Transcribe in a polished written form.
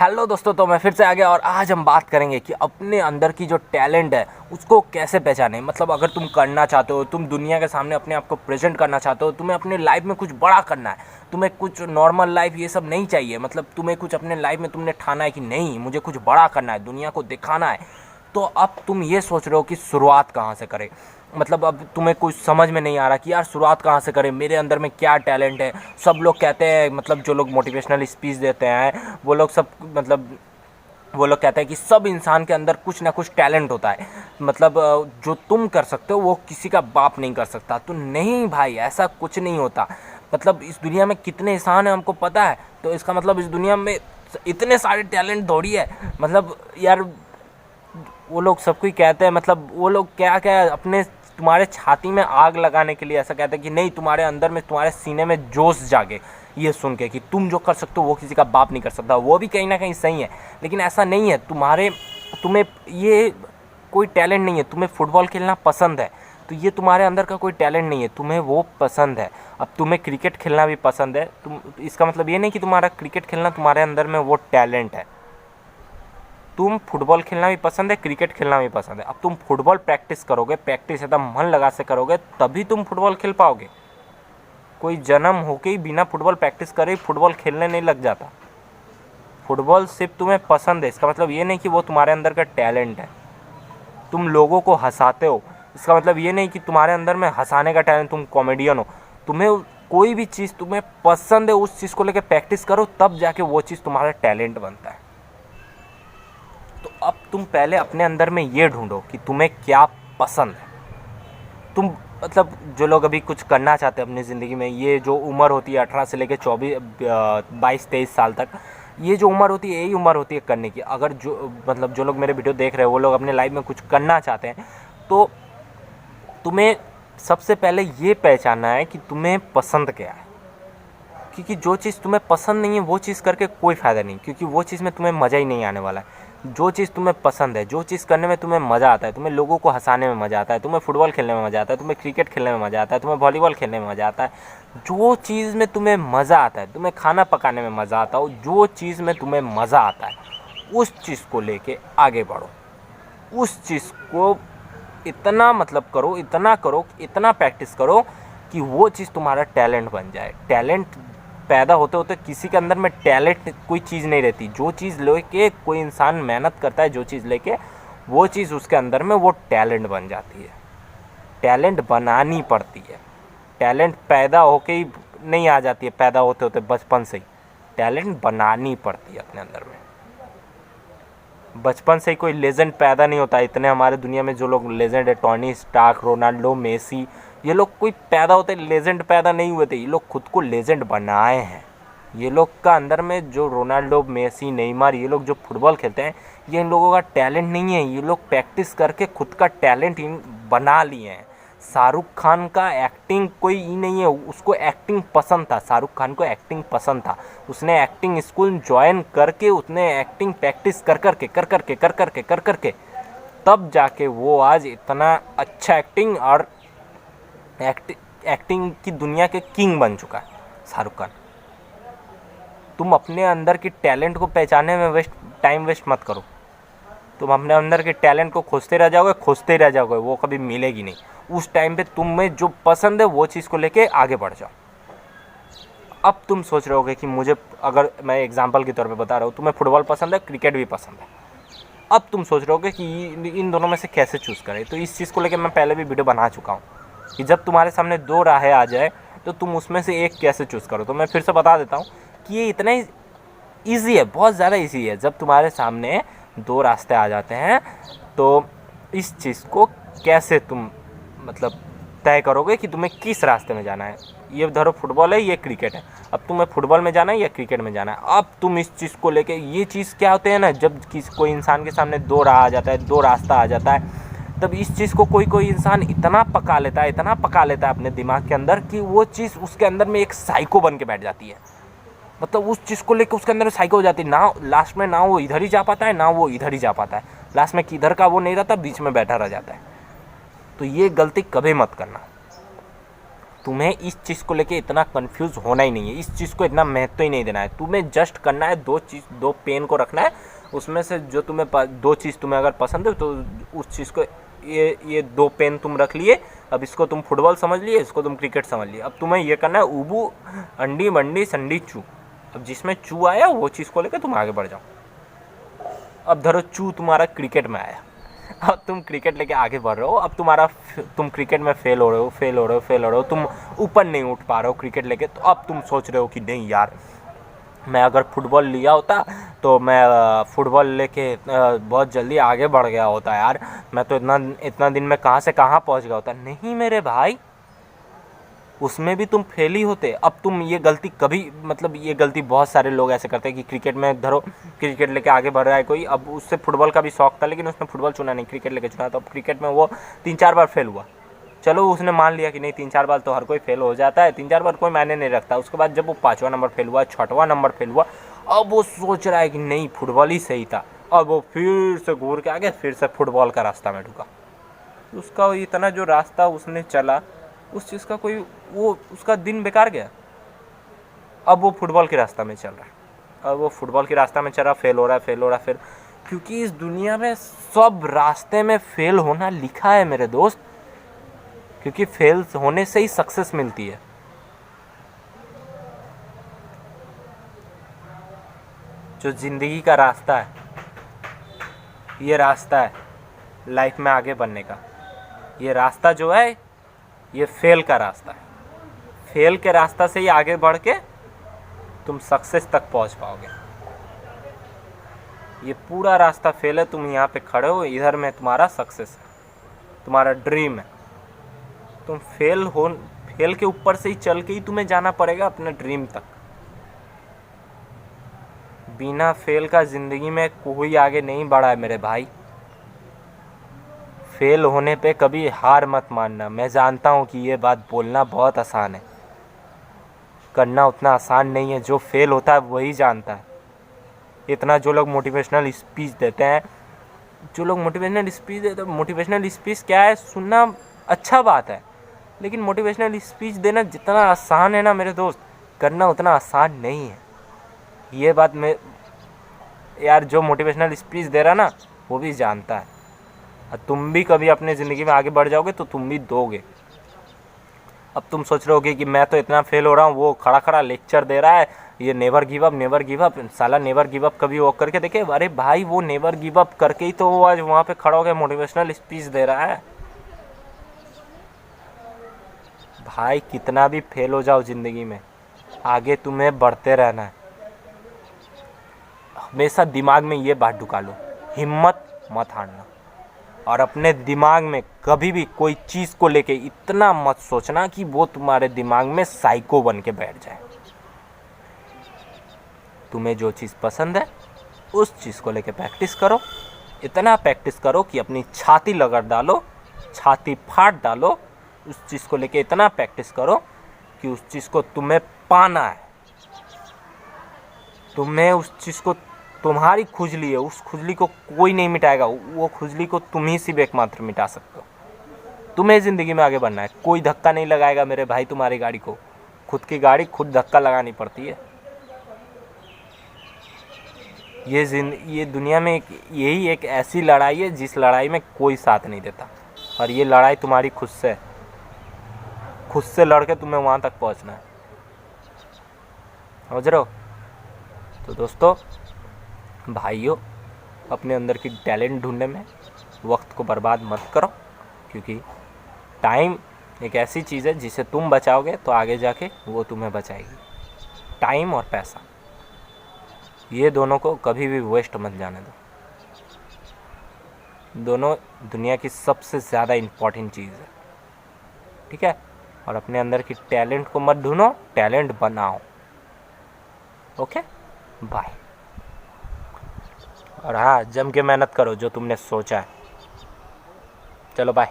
Hello दोस्तों, तो मैं फिर से आ गया और आज हम बात करेंगे कि अपने अंदर की जो टैलेंट है उसको कैसे पहचानें। मतलब अगर तुम करना चाहते हो, तुम दुनिया के सामने अपने आप को प्रेजेंट करना चाहते हो, तुम्हें अपने लाइफ में कुछ बड़ा करना है, तुम्हें कुछ नॉर्मल लाइफ ये सब नहीं चाहिए। मतलब तुम्हें कुछ अपने लाइफ में तुमने ठाना है कि नहीं, मुझे कुछ बड़ा करना है, दुनिया को दिखाना है। तो अब तुम ये सोच रहे हो कि शुरुआत कहाँ से करें। मतलब अब तुम्हें कुछ समझ में नहीं आ रहा कि यार शुरुआत कहाँ से करें, मेरे अंदर में क्या टैलेंट है। सब लोग कहते हैं, मतलब जो लोग मोटिवेशनल स्पीच देते हैं वो लोग सब, मतलब वो लोग कहते हैं कि सब इंसान के अंदर कुछ ना कुछ टैलेंट होता है। मतलब जो तुम कर सकते हो वो किसी का बाप नहीं कर सकता। तो नहीं भाई, ऐसा कुछ नहीं होता। मतलब इस दुनिया में कितने इंसान हैं हमको पता है, तो इसका मतलब इस दुनिया में इतने सारे टैलेंट थोड़ी है। मतलब यार वो लोग सब कोई कहते हैं, मतलब वो लोग क्या क्या अपने तुम्हारे छाती में आग लगाने के लिए ऐसा कहते हैं कि नहीं, तुम्हारे अंदर में, तुम्हारे सीने में जोश जागे, ये सुन के कि तुम जो कर सकते हो वो किसी का बाप नहीं कर सकता। वो भी कहीं ना कहीं सही है, लेकिन ऐसा नहीं है। तुम्हें ये कोई टैलेंट नहीं है। तुम्हें फुटबॉल खेलना पसंद है तो ये तुम्हारे अंदर का कोई टैलेंट नहीं है, तुम्हें वो पसंद है। अब तुम्हें क्रिकेट खेलना भी पसंद है, तुम, इसका मतलब ये नहीं कि तुम्हारा क्रिकेट खेलना तुम्हारे अंदर में वो टैलेंट है। तुम फुटबॉल खेलना भी पसंद है, क्रिकेट खेलना भी पसंद है। अब तुम फुटबॉल प्रैक्टिस करोगे, प्रैक्टिस एकदम मन लगा से करोगे, तभी तुम फुटबॉल खेल पाओगे। कोई जन्म होके ही बिना फुटबॉल प्रैक्टिस करे फुटबॉल खेलने नहीं लग जाता। फुटबॉल सिर्फ तुम्हें पसंद है, इसका मतलब ये नहीं कि वो तुम्हारे अंदर का टैलेंट है। तुम लोगों को हंसाते हो, इसका मतलब ये नहीं कि तुम्हारे अंदर में हंसाने का टैलेंट, तुम कॉमेडियन हो। तुम्हें कोई भी चीज़ तुम्हें पसंद है, उस चीज़ को लेकर प्रैक्टिस करो, तब जाके वो चीज़ तुम्हारा टैलेंट बनता है। तो अब तुम पहले अपने अंदर में ये ढूंढो कि तुम्हें क्या पसंद है। तुम, मतलब जो लोग अभी कुछ करना चाहते हैं अपनी ज़िंदगी में, ये जो उम्र होती है 18 से लेकर 22-23 साल तक, ये जो उम्र होती है यही उम्र होती है करने की। अगर जो, मतलब जो लोग मेरे वीडियो देख रहे हैं वो लोग अपने लाइफ में कुछ करना चाहते हैं, तो तुम्हें सबसे पहले ये पहचानना है कि तुम्हें पसंद क्या है। क्योंकि जो चीज़ तुम्हें पसंद नहीं है वो चीज़ करके कोई फ़ायदा नहीं, क्योंकि वो चीज़ में तुम्हें मज़ा ही नहीं आने वाला है। जो चीज़ तुम्हें पसंद है, जो चीज़ करने में तुम्हें मज़ा आता है, तुम्हें लोगों को हंसाने में मज़ा आता है, तुम्हें फुटबॉल खेलने में मज़ा आता है, तुम्हें क्रिकेट खेलने में मज़ा आता है, तुम्हें वॉलीबॉल खेलने में मज़ा आता है, जो चीज़ में तुम्हें मज़ा आता है, तुम्हें खाना पकाने में मज़ा आता हो, जो चीज़ में तुम्हें मज़ा आता है, उस चीज़ को लेके आगे बढ़ो। उस चीज़ को इतना, मतलब करो, इतना करो, इतना प्रैक्टिस करो कि वो चीज़ तुम्हारा टैलेंट बन जाए। टैलेंट पैदा होते होते किसी के अंदर में टैलेंट कोई चीज़ नहीं रहती। जो चीज़ लेके कोई इंसान मेहनत करता है, जो चीज़ लेके, वो चीज़ उसके अंदर में वो टैलेंट बन जाती है। टैलेंट बनानी पड़ती है। टैलेंट पैदा होके ही नहीं आ जाती है, पैदा होते होते बचपन से ही टैलेंट बनानी पड़ती है अपने अंदर में। बचपन से ही कोई लेजेंड पैदा नहीं होता। इतने हमारे दुनिया में जो लोग लेजेंड है, टोनी स्टार्क, रोनाल्डो, मेसी, ये लोग कोई पैदा होते लेजेंड पैदा नहीं हुए थे, ये लोग खुद को लेजेंड बनाए हैं। ये लोग का अंदर में जो रोनाल्डो, मेसी, नेइमार, ये लोग जो फुटबॉल खेलते हैं, ये इन लोगों का टैलेंट नहीं है। ये लोग प्रैक्टिस करके खुद का टैलेंट बना लिए हैं। शाहरुख खान का एक्टिंग कोई ही नहीं है, उसको एक्टिंग पसंद था। शाहरुख खान को एक्टिंग पसंद था, उसने एक्टिंग स्कूल ज्वाइन करके, उसने एक्टिंग प्रैक्टिस कर करके तब जाके वो आज इतना अच्छा एक्टिंग और एक्टिंग की दुनिया के किंग बन चुका है शाहरुख खान। तुम अपने अंदर की टैलेंट को पहचानने में टाइम वेस्ट मत करो। तुम अपने अंदर के टैलेंट को खोजते रह जाओगे, वो कभी मिलेगी नहीं। उस टाइम पे तुम्हें जो पसंद है वो चीज़ को लेके आगे बढ़ जाओ। अब तुम सोच रहे होगे कि मुझे, अगर मैं एग्जांपल के तौर पे बता रहा हूँ, तुम्हें फुटबॉल पसंद है, क्रिकेट भी पसंद है। अब तुम सोच रहे होगे कि इन दोनों में से कैसे चूज़ करें। तो इस चीज़ को लेकर मैं पहले भी वीडियो बना चुका हूँ कि जब तुम्हारे सामने दो राहें आ जाए तो तुम उसमें से एक कैसे चूज़ करो। तो मैं फिर से बता देता हूँ कि ये इतना ही ईजी है, बहुत ज़्यादा ईजी है। जब तुम्हारे सामने दो रास्ते आ जाते हैं तो इस चीज़ को कैसे तुम, मतलब तय करोगे कि तुम्हें किस रास्ते में जाना है। ये धरो फुटबॉल है, ये क्रिकेट है, अब तुम्हें फुटबॉल में जाना है या क्रिकेट में जाना है। अब तुम इस चीज़ को लेके, ये चीज़ क्या होते हैं ना, जब कोई इंसान के सामने दो राह आ जाता है, दो रास्ता आ जाता है, तब इस चीज़ को कोई इंसान इतना पका लेता है अपने दिमाग के अंदर कि वो चीज़ उसके अंदर में एक साइको बन के बैठ जाती है। मतलब उस चीज़ को लेकर उसके अंदर साइको हो जाती है ना। लास्ट में ना वो इधर ही जा पाता है, ना वो इधर ही जा पाता है। लास्ट में किधर का वो नहीं रहता, बीच में बैठा रह जाता है। तो ये गलती कभी मत करना। तुम्हें इस चीज़ को लेके इतना कंफ्यूज होना ही नहीं है, इस चीज़ को इतना महत्व ही नहीं देना है। तुम्हें जस्ट करना है दो पेन को रखना है, उसमें से जो तुम्हें दो चीज़ तुम्हें अगर पसंद है तो उस चीज़ को, ये दो पेन तुम रख लिए, अब इसको तुम फुटबॉल समझ लिए, इसको तुम क्रिकेट समझ लिए। अब तुम्हें ये करना है उबू अंडी बंडी संडी चू। अब जिसमें चू आया वो चीज़ को लेकर तुम आगे बढ़ जाओ। अब धरो चू तुम्हारा क्रिकेट में आया, अब तुम क्रिकेट लेके आगे बढ़ रहे हो। अब तुम क्रिकेट में फेल हो रहे हो, तुम ऊपर नहीं उठ पा रहे हो क्रिकेट लेके। तो अब तुम सोच रहे हो कि नहीं यार, मैं अगर फुटबॉल लिया होता तो मैं फुटबॉल लेके बहुत जल्दी आगे बढ़ गया होता यार, मैं तो इतना दिन में कहाँ से कहाँ पहुँच गया होता। नहीं मेरे भाई, उसमें भी तुम फेल ही होते। अब तुम ये गलती कभी, मतलब ये गलती बहुत सारे लोग ऐसे करते हैं कि क्रिकेट में धरो क्रिकेट लेके आगे बढ़ रहा है कोई, अब उससे फुटबॉल का भी शौक था लेकिन उसने फुटबॉल चुना नहीं, क्रिकेट लेके चुना। तो अब क्रिकेट में वो 3-4 बार फेल हुआ, चलो उसने मान लिया कि नहीं 3-4 बार तो हर कोई फेल हो जाता है, 3-4 बार कोई मायने नहीं रखता। उसके बाद जब वो 5वां नंबर फेल हुआ, 6वां नंबर फेल हुआ, अब वो सोच रहा है कि नहीं फुटबॉल ही सही था। अब वो फिर से घूर के आगे फिर से फुटबॉल का रास्ता में ढुका। उसका इतना जो रास्ता उसने चला, उस चीज़ का कोई वो उसका दिन बेकार गया। अब वो फुटबॉल के रास्ता में चल रहा है, अब वो फुटबॉल के रास्ता में चल रहा, फेल हो रहा है फिर, क्योंकि इस दुनिया में सब रास्ते में फेल होना लिखा है मेरे दोस्त, क्योंकि फेल होने से ही सक्सेस मिलती है। जो जिंदगी का रास्ता है, ये रास्ता है लाइफ में आगे बढ़ने का, ये रास्ता जो है ये फेल का रास्ता है। फेल के रास्ता से ही आगे बढ़ के तुम सक्सेस तक पहुंच पाओगे। ये पूरा रास्ता फेल है, तुम यहाँ पे खड़े हो, इधर में तुम्हारा सक्सेस है, तुम्हारा ड्रीम है। तुम फेल के ऊपर से ही चल के ही तुम्हें जाना पड़ेगा अपने ड्रीम तक। बिना फेल का जिंदगी में कोई आगे नहीं बढ़ा है मेरे भाई। फेल होने पे कभी हार मत मानना। मैं जानता हूँ कि ये बात बोलना बहुत आसान है, करना उतना आसान नहीं है। जो फेल होता है वही जानता है। इतना जो लोग मोटिवेशनल स्पीच देते हैं, मोटिवेशनल स्पीच क्या है, सुनना अच्छा बात है, लेकिन मोटिवेशनल स्पीच देना जितना आसान है ना मेरे दोस्त, करना उतना आसान नहीं है। ये बात मैं यार, जो मोटिवेशनल स्पीच दे रहा ना वो भी जानता है। और तुम भी कभी अपने ज़िंदगी में आगे बढ़ जाओगे तो तुम भी दोगे। अब तुम सोच रहे होगे कि मैं तो इतना फेल हो रहा हूँ, वो खड़ा खड़ा लेक्चर दे रहा है, ये नेवर गिव अप साला नेवर गिव अप कभी वो करके देखे। अरे भाई, वो नेवर गिव अप करके ही तो वो आज वहाँ पे खड़ा होकर मोटिवेशनल स्पीच दे रहा है। भाई कितना भी फेल हो जाओ ज़िंदगी में, आगे तुम्हें बढ़ते रहना है। हमेशा दिमाग में ये बात ढुका लो, हिम्मत मत हारना। और अपने दिमाग में कभी भी कोई चीज़ को लेके इतना मत सोचना कि वो तुम्हारे दिमाग में साइको बन के बैठ जाए। तुम्हें जो चीज़ पसंद है उस चीज़ को लेके प्रैक्टिस करो, इतना प्रैक्टिस करो कि अपनी छाती रगड़ डालो, छाती फाड़ डालो। उस चीज़ को लेके इतना प्रैक्टिस करो कि उस चीज़ को तुम्हें पाना है। तुम्हें उस चीज़ को, तुम्हारी खुजली है, उस खुजली को कोई नहीं मिटाएगा, वो खुजली को तुम ही सिर्फ एकमात्र मिटा सकते हो। तुम्हें ज़िंदगी में आगे बढ़ना है, कोई धक्का नहीं लगाएगा मेरे भाई तुम्हारी गाड़ी को। खुद की गाड़ी खुद धक्का लगानी पड़ती है। ये दुनिया में यही एक ऐसी लड़ाई है जिस लड़ाई में कोई साथ नहीं देता, और ये लड़ाई तुम्हारी खुद से लड़ के तुम्हें वहाँ तक पहुँचना है। समझ रहे हो? तो दोस्तों, भाइयों, अपने अंदर की टैलेंट ढूंढने में वक्त को बर्बाद मत करो, क्योंकि टाइम एक ऐसी चीज़ है जिसे तुम बचाओगे तो आगे जाके वो तुम्हें बचाएगी। टाइम और पैसा, ये दोनों को कभी भी वेस्ट मत जाने दो। दोनों दुनिया की सबसे ज़्यादा इम्पॉर्टेंट चीज़ है, ठीक है? और अपने अंदर की टैलेंट को मत ढूंढो, टैलेंट बनाओ। Okay, bye. और हाँ, जम के मेहनत करो जो तुमने सोचा है। चलो बाय।